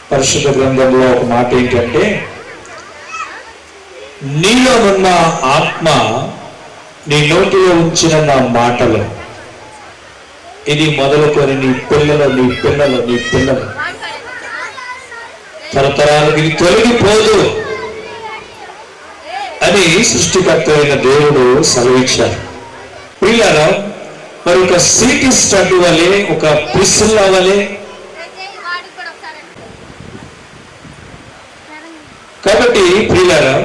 పరిశుద్ధ గ్రంథంలో ఒక మాట ఏంటంటే, నీలో ఉన్న ఆత్మ నీ నోటిలో ఉంచిన నా మాటలు, ఇది మొదలుకొని నీ పిల్లలు తరతరాలకు ఇది తొలగిపోదు అని సృష్టికర్త అయిన దేవుడు సెలవిచ్చారు. ప్రియులారా, మరి ఒక సిటీ స్టడ్ వలె, ఒక ప్రిసిల్లా వలె, కాబట్టి ప్రియులారా,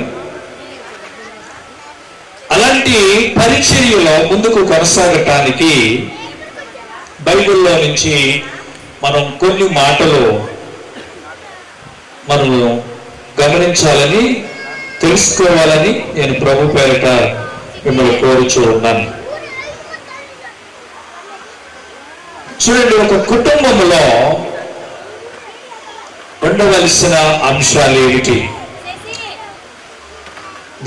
అలాంటి పరిచర్యలో ముందుకు కొనసాగటానికి బైబిల్లో నుంచి మనం కొన్ని మాటలు మనము గమనించాలని, తెలుసుకోవాలని నేను ప్రభు పేరిట మిమ్మల్ని కోరుచూ ఉన్నాను. చూడండి, ఒక కుటుంబంలో ఉండవలసిన అంశాలు ఏమిటి?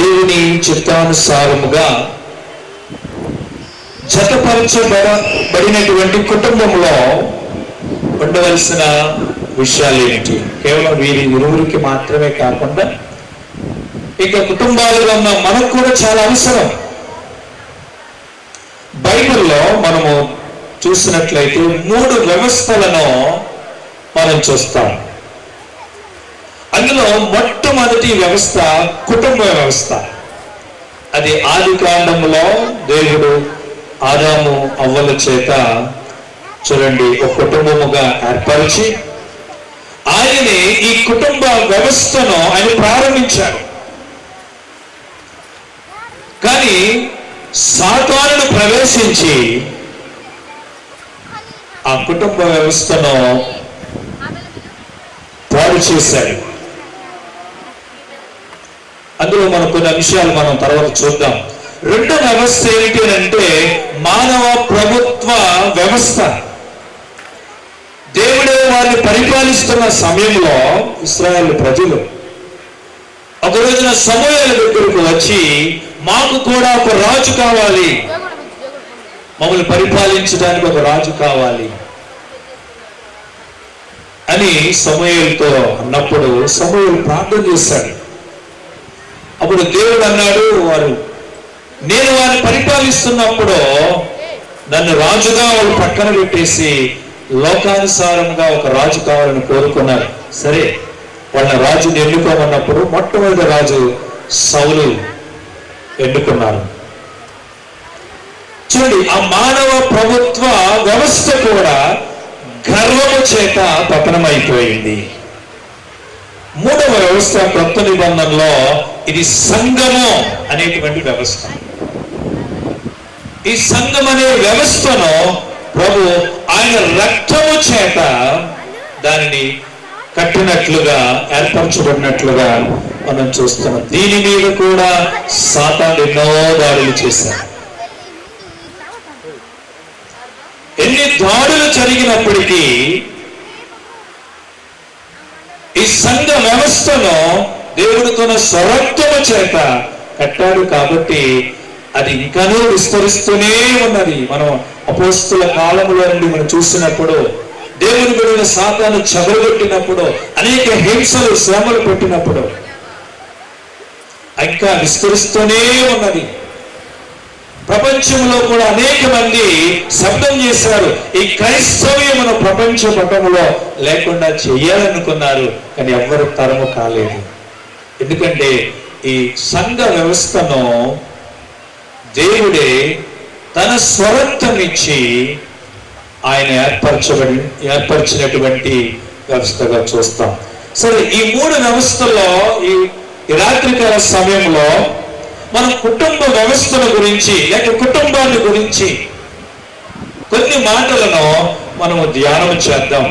దేవుని చిత్తానుసారముగా జతపరచబడినటువంటి కుటుంబంలో ఉండవలసిన విషయాలు ఏమిటి? కేవలం వీరి ఇరువురికి మాత్రమే కాకుండా ఇక కుటుంబాలుగా ఉన్న మనకు కూడా చాలా అవసరం. బైబిల్లో మనము చూసినట్లయితే 3 వ్యవస్థలను మనం చూస్తాం. అందులో మొట్టమొదటి వ్యవస్థ కుటుంబ వ్యవస్థ. అది ఆది కాండంలో దేవుడు ఆదాము అవ్వల చేత చూడండి ఒక కుటుంబముగా ఏర్పరిచి ఆయనే ఈ కుటుంబ వ్యవస్థను ఆయన ప్రారంభించాడు. కానీ సాతానుడు ప్రవేశించి ఆ కుటుంబ వ్యవస్థను పాడు చేశాడు. అందులో మనం కొన్ని అంశాలు మనం తర్వాత చూద్దాం. రెండో వ్యవస్థ ఏంటి అంటే మానవ ప్రభుత్వ వ్యవస్థ. దేవుడే వారిని పరిపాలిస్తున్న సమయంలో ఇశ్రాయేలు ప్రజలు ఒక రోజున సమూయేలు దగ్గరకు వచ్చి, మాకు కూడా ఒక రాజు కావాలి, మమ్మల్ని పరిపాలించడానికి ఒక రాజు కావాలి అని సమూయేలుతో అన్నప్పుడు సమూయేలు ప్రార్థన చేశాడు. అప్పుడు దేవుడు అన్నాడు, నేను వారిని పరిపాలిస్తున్నప్పుడు నన్ను రాజుగా వాళ్ళు పక్కన పెట్టేసి లోకానుసారంగా ఒక రాజు కావాలని కోరుకున్నారు. సరే, వాళ్ళ రాజుని ఎన్నుకోమన్నప్పుడు మొట్టమొదటి రాజు సౌలు ఎన్నుకున్నారు. చూడండి, ఆ మానవ ప్రభుత్వ వ్యవస్థ కూడా గర్వము చేత పతనమైపోయింది. మూడవ వ్యవస్థ కొత్త నిబంధనలో ఇది సంఘము అనేటువంటి వ్యవస్థ. ఈ సంఘం అనే వ్యవస్థను ప్రభు ఆయన రక్తము చేత దానిని కట్టినట్లుగా, ఏర్పరచబడినట్లుగా మనం చూస్తున్నాం. దీని మీద కూడా సాతాను ఎన్నో దాడులు చేశారు. ఎన్ని దాడులు జరిగినప్పటికీ ఈ సంఘ వ్యవస్థను దేవుడు తన స్వరక్తము చేత కట్టాడు కాబట్టి అది ఇంకానూ విస్తరిస్తూనే ఉన్నది. మనం అపోస్తుల కాలంలో నుండి మనం చూసినప్పుడు దేవుని బిడ్డల సాతాను చెదరగొట్టినప్పుడు, అనేక హింసలు శ్రమలు పెట్టినప్పుడు ఇంకా విస్తరిస్తూనే ఉన్నది. ప్రపంచంలో కూడా అనేక మంది శబ్దం చేశారు, ఈ క్రైస్తవ్యమును ప్రపంచ పటంలో లేకుండా చేయాలనుకున్నారు, కానీ ఎవ్వరు తరము కాలేదు. ఎందుకంటే ఈ సంఘ వ్యవస్థను దేవుడే తన స్వరక్తమిచ్చి ఆయన ఏర్పరిచినటువంటి వ్యవస్థగా చూస్తాం. సరే, ఈ 3 వ్యవస్థల్లో ఈ రాత్రికాల సమయంలో మనం కుటుంబ వ్యవస్థల గురించి లేక కుటుంబాన్ని గురించి కొన్ని మాటలను మనము ధ్యానం చేద్దాం.